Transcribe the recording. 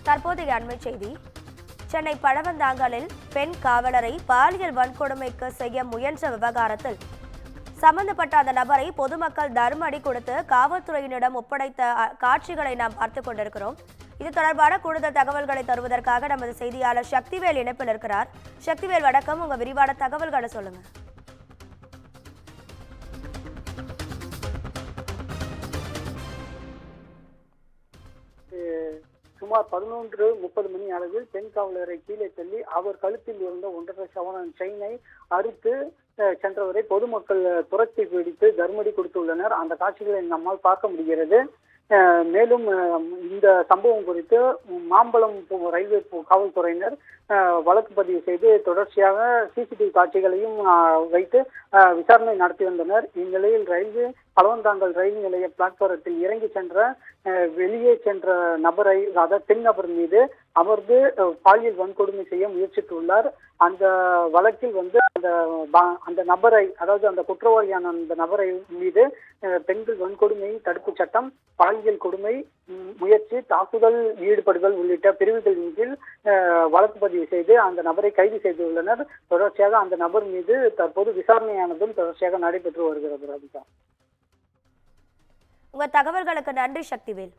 தற்போதைய அண்மை செய்தி. சென்னை பழவந்தாங்கலில் பெண் காவலரை பாலியல் வன்கொடுமைக்கு செய்ய முயன்ற விவகாரத்தில் சம்பந்தப்பட்ட அந்த நபரை பொதுமக்கள் தர்மடி கொடுத்து காவல்துறையினரிடம் ஒப்படைத்த காட்சிகளை நாம் பார்த்துக் கொண்டிருக்கிறோம். இது தொடர்பான கூடுதல் தகவல்களை தருவதற்காக நமது செய்தியாளர் சக்திவேல் இணைப்பில் இருக்கிறார். சக்திவேல், வணக்கம். உங்க விரிவான தகவல்களை சொல்லுங்க. சுமார் 11:30 மணி அளவில் பெண் காவலரை கீழே தள்ளி அவர் கழுத்தில் இருந்த 1.5 சவரன் செயினை அறுத்து சென்றவரை பொதுமக்கள் துரத்தி பிடித்து தர்மடி கொடுத்துள்ளனர். அந்த காட்சிகளை நம்மால் பார்க்க முடிகிறது. மேலும் இந்த சம்பவம் குறித்து மாம்பழம் ரயில்வே காவல்துறையினர் வழக்கு பதிவு செய்து தொடர்ச்சியாக சிசிடிவி காட்சிகளையும் வைத்து விசாரணை நடத்தி வந்தனர். இந்நிலையில் ரயில்வே பழவந்தாங்கல் ரயில் நிலைய பிளாட்பாரத்தில் இறங்கி சென்ற வெளியே சென்ற நபரை, அதாவது பெண் நபர் மீது அமர்ந்து பாலியல் வன்கொடுமை செய்ய முயற்சித்துள்ளார். அந்த வழக்கில் அந்த நபரை, அதாவது அந்த குற்றவாளியான அந்த நபரை மீது பெண்கள் வன்கொடுமை தடுப்பு சட்டம், பாலியல் கொடுமை, முயற்சி, தாக்குதல், ஈடுபடுதல் உள்ளிட்ட பிரிவுகளின் கீழ் வழக்கு பதிவு செய்து அந்த நபரை கைது செய்துள்ளனர். தொடர்ச்சியாக அந்த நபர் மீது தற்போது விசாரணையானதும் தொடர்ச்சியாக நடைபெற்று வருகிறது. உங்க தகவல்களுக்கு நன்றி சக்திவேல்.